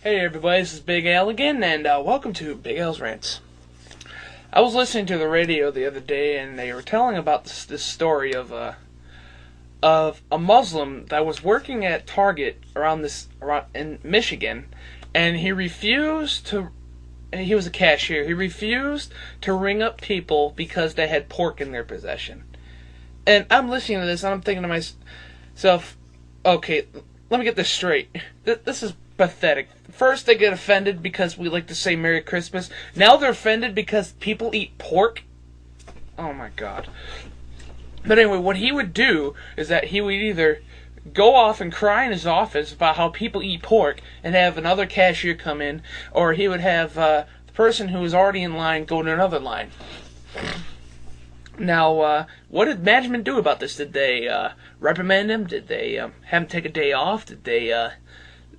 Hey everybody, this is Big Al again, and welcome to Big Al's Rants. I was listening to the radio the other day, and they were telling about this story of a Muslim that was working at Target around in Michigan, and he refused to. He was a cashier. He refused to ring up people because they had pork in their possession. And I'm listening to this, and I'm thinking to myself, okay, let me get this straight. This is pathetic. First, they get offended because we like to say Merry Christmas. Now they're offended because people eat pork? Oh my god. But anyway, what he would do is that he would either go off and cry in his office about how people eat pork and have another cashier come in, or he would have the person who was already in line go to another line. Now, what did management do about this? Did they reprimand him? Did they have him take a day off? Did they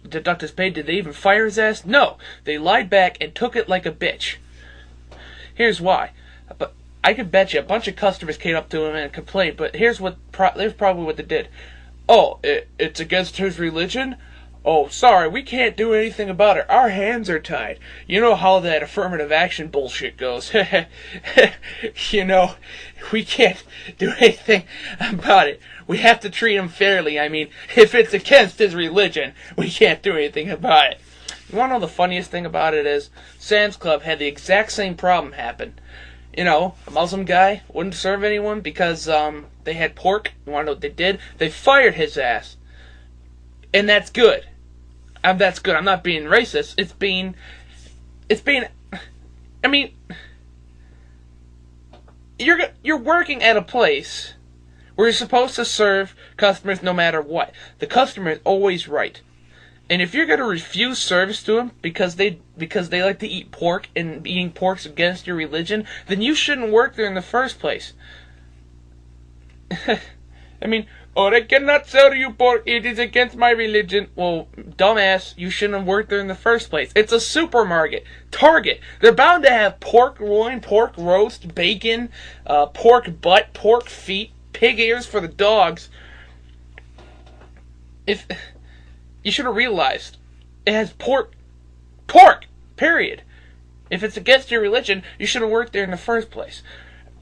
deduct his pay? Did they even fire his ass? No. They lied back and took it like a bitch. Here's why. But I could bet you a bunch of customers came up to him and complained, but here's probably what they did. Oh, it's against his religion? Oh, sorry, we can't do anything about it. Our hands are tied. You know how that affirmative action bullshit goes. You know, we can't do anything about it. We have to treat him fairly. I mean, if it's against his religion, we can't do anything about it. You want to know the funniest thing about it is, Sam's Club had the exact same problem happen. You know, a Muslim guy wouldn't serve anyone because they had pork. You want to know what they did? They fired his ass. And that's good. That's good. I'm not being racist. It's being, I mean, you're working at a place where you're supposed to serve customers no matter what. The customer is always right. And if you're going to refuse service to them because they like to eat pork and eating pork's against your religion, then you shouldn't work there in the first place. I mean, oh, I cannot sell you pork. It is against my religion. Well, dumbass, you shouldn't have worked there in the first place. It's a supermarket. Target. They're bound to have pork loin, pork roast, bacon, pork butt, pork feet, pig ears for the dogs. You should have realized it has pork, period. If it's against your religion, you should have worked there in the first place.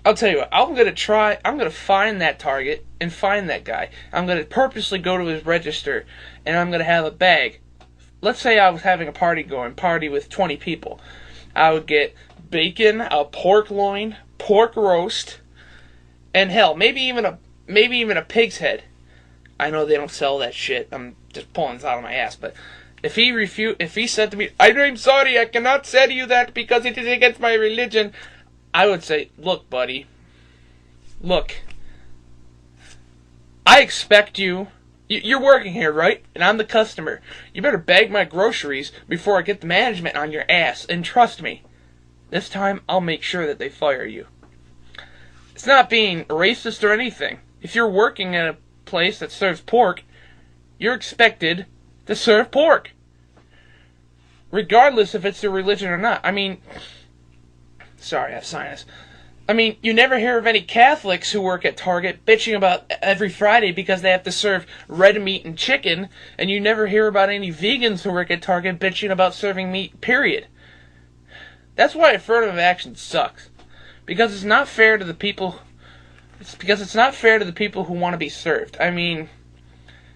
I'll tell you what, I'm going to find that Target and find that guy. I'm going to purposely go to his register, and I'm going to have a bag. Let's say I was having a party with 20 people. I would get bacon, a pork loin, pork roast, and hell, maybe even a pig's head. I know they don't sell that shit. I'm just pulling this out of my ass, but if he said to me, I'm sorry, I cannot sell you that because it is against my religion, I would say, look, buddy, look, I expect you're working here, right? And I'm the customer. You better bag my groceries before I get the management on your ass, and trust me, this time I'll make sure that they fire you. It's not being racist or anything. If you're working at a place that serves pork, you're expected to serve pork, regardless if it's your religion or not. I mean, sorry, I have sinus. I mean, you never hear of any Catholics who work at Target bitching about every Friday because they have to serve red meat and chicken, and you never hear about any vegans who work at Target bitching about serving meat, period. That's why affirmative action sucks. Because it's not fair to the people. It's not fair to the people who want to be served. I mean,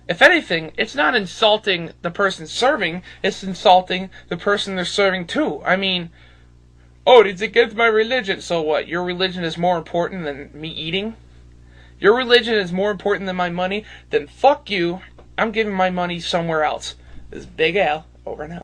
if anything, it's not insulting the person serving, it's insulting the person they're serving to. I mean, oh, it's against my religion. So what? Your religion is more important than me eating? Your religion is more important than my money? Then fuck you. I'm giving my money somewhere else. This is Big Al, over and out.